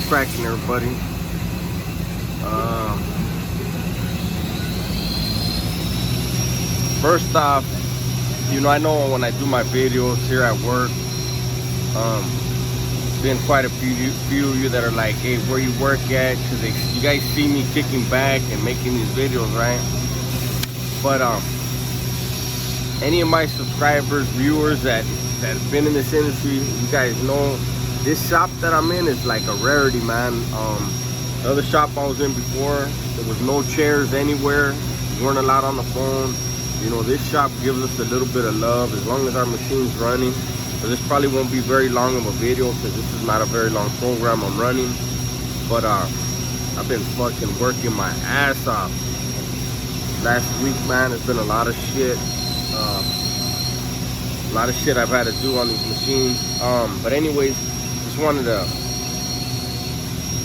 cracking, everybody? First off, I know when I do my videos here at work, been quite a few of you that are like, hey, where you work at? Because you guys see me kicking back and making these videos, right? But any of my subscribers, viewers that have been in this industry, you guys know this shop that I'm in is like a rarity, man. The other shop I was in before, there was no chairs anywhere. You weren't allowed on the phone. This shop gives us a little bit of love as long as our machine's running. So this probably won't be very long of a video because this is not a very long program I'm running. But I've been fucking working my ass off. Last week, man, there's been a lot of shit. A lot of shit I've had to do on these machines. But anyways, just wanted to...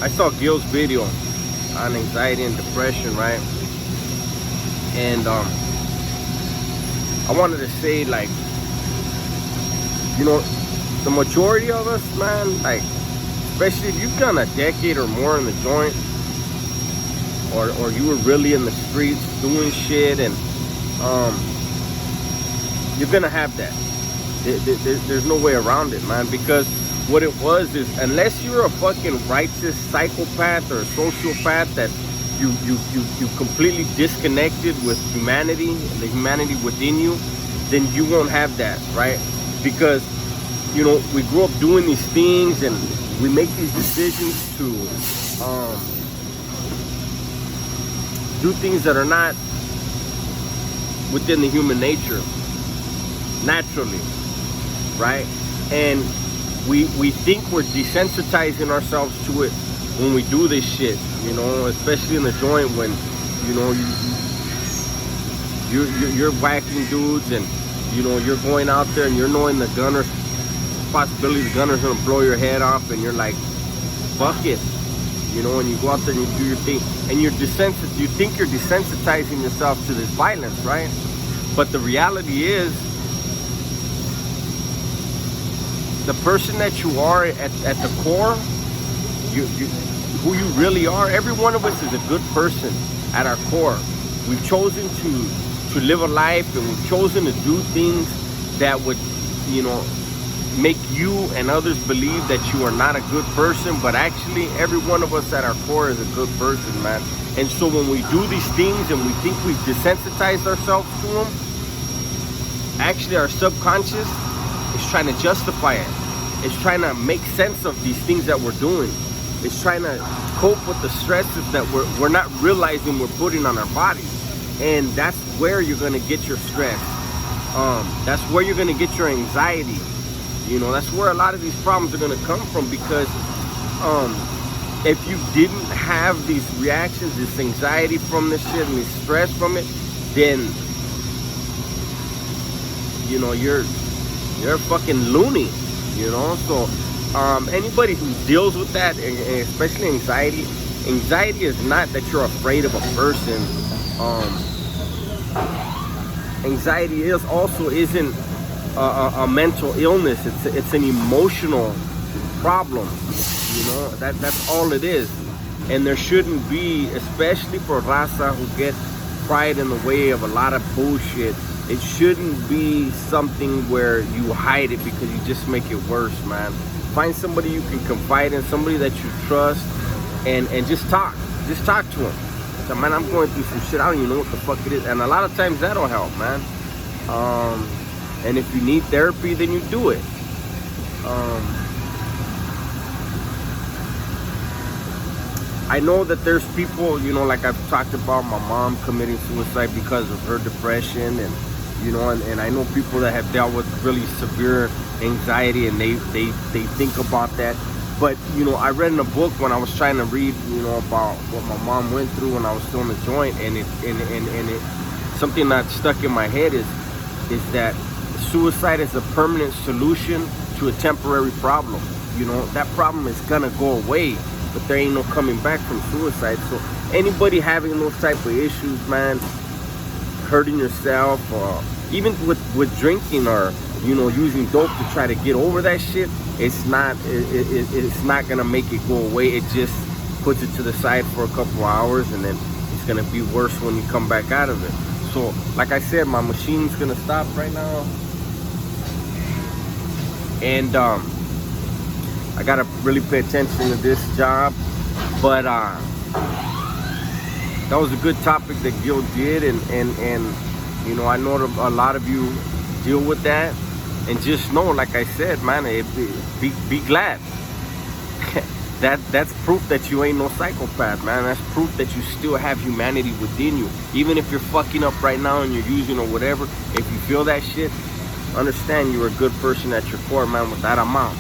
I saw Gil's video on anxiety and depression, right? And I wanted to say, like, the majority of us, man, like, especially if you've done a decade or more in the joint, or you were really in the streets doing shit, and you're gonna have that. There's no way around it, man, because what it was is, unless you're a fucking righteous psychopath or a sociopath that you completely disconnected with humanity and the humanity within you, then you won't have that, right? Because we grew up doing these things and we make these decisions to do things that are not within the human nature naturally, right? And we think we're desensitizing ourselves to it when we do this shit, especially in the joint when you're whacking dudes and you're going out there and you're knowing the gunner's possibility the gunner's gonna blow your head off, and you're like, fuck it, and you go out there and you do your thing, and you think you're desensitizing yourself to this violence, right? But the reality is, the person that you are at the core, who you really are, every one of us is a good person at our core. We've chosen to live a life, and we've chosen to do things that would, make you and others believe that you are not a good person, but actually every one of us at our core is a good person, man. And so when we do these things and we think we've desensitized ourselves to them, actually our subconscious is trying to justify it. It's trying to make sense of these things that we're doing. It's trying to cope with the stresses that we're not realizing we're putting on our bodies. And that's where you're gonna get your stress. That's where you're gonna get your anxiety. That's where a lot of these problems are gonna come from, because if you didn't have these reactions, this anxiety from this shit and this stress from it, then you're a fucking loony, So anybody who deals with that, and especially anxiety is not that you're afraid of a person. Anxiety isn't a mental illness. It's an emotional problem. That's all it is. And there shouldn't be, especially for raza who get pride in the way of a lot of bullshit, it shouldn't be something where you hide it because you just make it worse, man. Find somebody you can confide in, somebody that you trust, and just talk to them. So, man, I'm going through some shit, I don't even know what the fuck it is. And a lot of times that'll help, man. And if you need therapy, then you do it. I know that there's people, like I've talked about my mom committing suicide because of her depression, and and I know people that have dealt with really severe anxiety, and they think about that. But I read in a book when I was trying to read about what my mom went through when I was still in the joint, and it something that stuck in my head is that suicide is a permanent solution to a temporary problem. That problem is gonna go away, but there ain't no coming back from suicide. So anybody having those type of issues, man, hurting yourself, or even with drinking or you know, using dope to try to get over that shit, it's not gonna make it go away. It just puts it to the side for a couple hours, and then it's gonna be worse when you come back out of it. So like I said, my machine's gonna stop right now, and I gotta really pay attention to this job. But that was a good topic that Gil did, and you know, I know a lot of you deal with that, and just know, like I said, man, be glad. That's proof that you ain't no psychopath, man. That's proof that you still have humanity within you. Even if you're fucking up right now and you're using or whatever, if you feel that shit, understand you're a good person at your core, man. With that, I'm out.